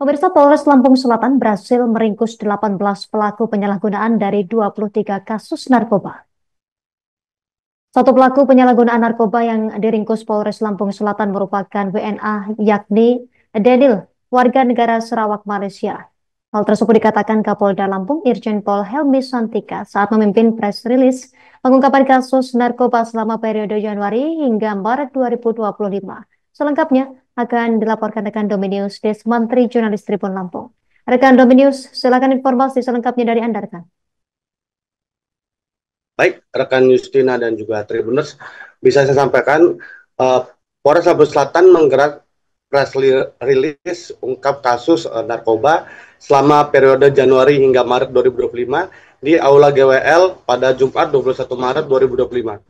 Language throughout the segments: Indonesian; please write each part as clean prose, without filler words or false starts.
Pemirsa, Polres Lampung Selatan berhasil meringkus 18 pelaku penyalahgunaan dari 23 kasus narkoba. Satu pelaku penyalahgunaan narkoba yang diringkus Polres Lampung Selatan merupakan WNA, yakni Daniel, warga negara Sarawak, Malaysia. Hal tersebut dikatakan Kapolda Lampung Irjen Pol Helmi Santika saat memimpin press release pengungkapan kasus narkoba selama periode Januari hingga Maret 2025. Selengkapnya akan dilaporkan rekan Dominius Desmantri, jurnalis Tribun Lampung. Rekan Dominius, silakan informasi selengkapnya dari Anda, rekan. Baik, rekan Justina dan juga Tribuners, bisa saya sampaikan, Polres Lampung Selatan menggerak press release ungkap kasus narkoba selama periode Januari hingga Maret 2025 di Aula GWL pada Jumat 21 Maret 2025.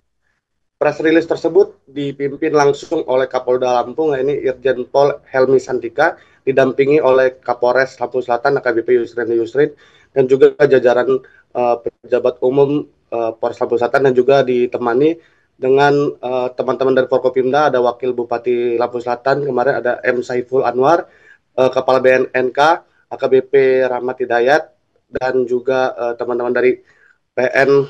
Press release tersebut dipimpin langsung oleh Kapolda Lampung, yaitu Irjen Pol Helmi Santika, didampingi oleh Kapolres Lampung Selatan AKBP Yusrin dan juga jajaran pejabat umum Polres Lampung Selatan, dan juga ditemani dengan teman-teman dari Forkopimda. Ada Wakil Bupati Lampung Selatan kemarin, ada M. Saiful Anwar, Kepala BNNK AKBP Rahmat Hidayat, dan juga teman-teman dari PN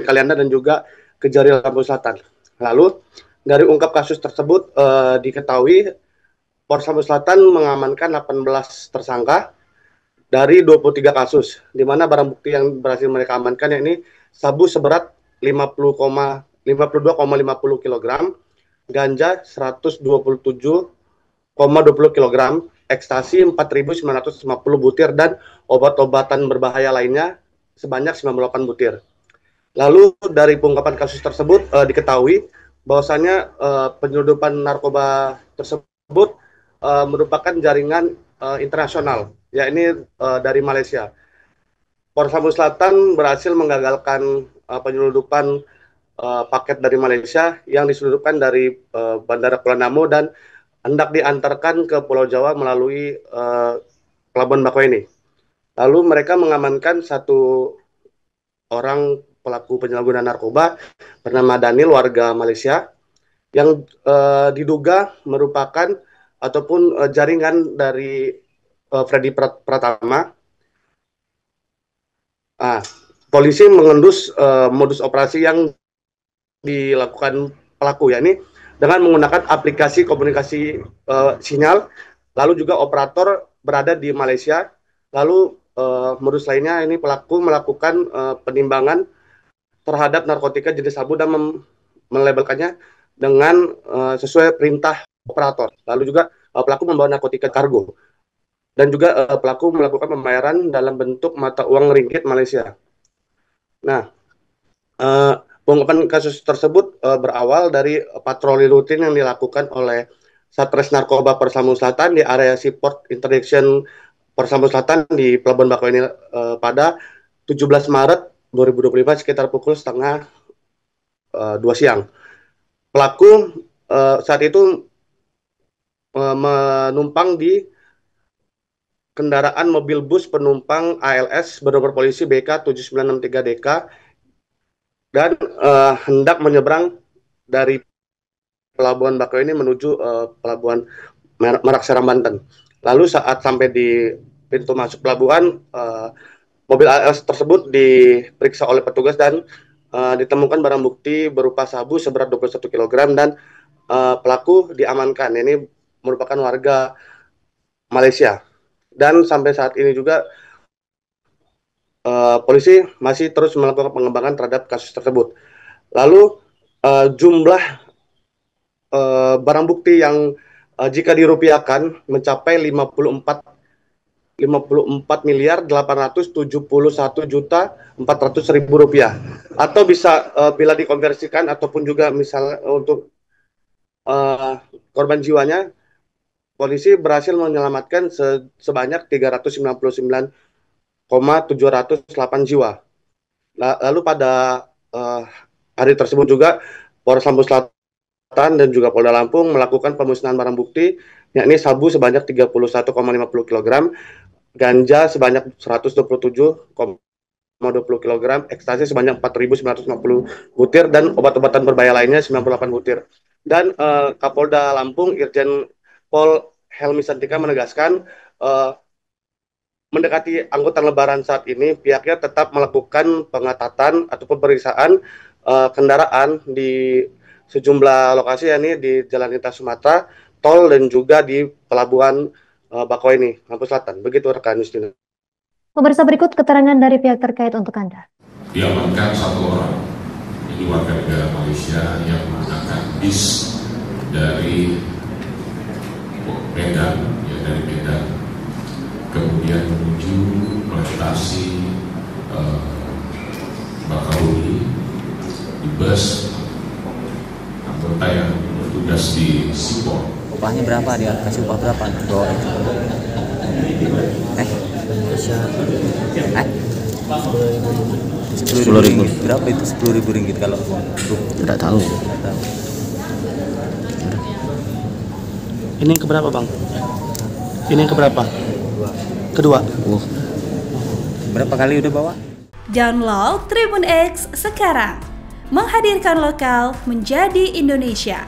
Kalianda dan juga Kejari Lampung Selatan. Lalu dari ungkap kasus tersebut diketahui Polres Lampung Selatan mengamankan 18 tersangka dari 23 kasus, di mana barang bukti yang berhasil mereka amankan yakni sabu seberat 52,50 kg, ganja 127,20 kg, ekstasi 4.950 butir, dan obat-obatan berbahaya lainnya sebanyak 98 butir. Lalu dari pengungkapan kasus tersebut diketahui bahwasannya penyelundupan narkoba tersebut merupakan jaringan internasional, yakni dari Malaysia. Polres Lampung Selatan berhasil menggagalkan penyelundupan paket dari Malaysia yang diselundupkan dari Bandara Kuala Namu dan hendak diantarkan ke Pulau Jawa melalui Pelabuhan Bakauheni. Lalu mereka mengamankan satu orang pelaku penyalahgunaan narkoba bernama Daniel, warga Malaysia, yang diduga merupakan ataupun jaringan dari Freddy Pratama. Polisi mengendus modus operasi yang dilakukan pelaku, yakni dengan menggunakan aplikasi komunikasi sinyal, lalu juga operator berada di Malaysia. Lalu modus lainnya ini pelaku melakukan penimbangan terhadap narkotika jenis sabu dan melabelkannya dengan sesuai perintah operator. Lalu juga pelaku membawa narkotika kargo, dan juga pelaku melakukan pembayaran dalam bentuk mata uang ringgit Malaysia. Nah, pengungkapan kasus tersebut berawal dari patroli rutin yang dilakukan oleh Satres Narkoba Polres Lampung Selatan di area Seaport Interdiction Polres Lampung Selatan di Pelabuhan Bakauheni pada 17 Maret 2025 sekitar pukul setengah 2 siang. Pelaku saat itu menumpang di kendaraan mobil bus penumpang ALS bernomor polisi BK 7963DK dan hendak menyeberang dari Pelabuhan Bakauheni menuju Pelabuhan Merak Serang, Banten. Lalu saat sampai di pintu masuk pelabuhan, mobil ALS tersebut diperiksa oleh petugas dan ditemukan barang bukti berupa sabu seberat 21 kg dan pelaku diamankan. Ini merupakan warga Malaysia. Dan sampai saat ini juga polisi masih terus melakukan pengembangan terhadap kasus tersebut. Lalu jumlah barang bukti yang jika dirupiahkan mencapai 54.871.400.000 rupiah, atau bisa bila dikonversikan ataupun juga misalnya untuk korban jiwanya, polisi berhasil menyelamatkan sebanyak 399,708 jiwa. Lalu pada hari tersebut juga Polres Lampung Selatan dan juga Polda Lampung melakukan pemusnahan barang bukti, yakni sabu sebanyak 31,50 kg, ganja sebanyak 127,20 kg, ekstasi sebanyak 4.950 butir, dan obat-obatan berbahaya lainnya 98 butir. Dan Kapolda Lampung Irjen Pol Helmi Santika menegaskan mendekati angkutan Lebaran saat ini pihaknya tetap melakukan pengetatan atau pemeriksaan kendaraan di sejumlah lokasi, yakni di Jalan Lintas Sumatera, tol, dan juga di Pelabuhan Bakauheni, Lampung Selatan. Begitu rekan Justina. Pemirsa, berikut keterangan dari pihak terkait untuk Anda. Diamankan 1 orang, ini warga negara Malaysia yang menggunakan bis dari Medan, kemudian menuju melintasi Bakauheni di bus anggota yang bertugas di Sipol. Upahnya berapa, dia kasih upah berapa bawa itu? 10.000. Berapa itu 10.000 ringgit kalau tidak tahu. Ini yang keberapa, Bang? Ini yang keberapa? Kedua. Berapa kali udah bawa? Download Tribun X sekarang, menghadirkan lokal menjadi Indonesia.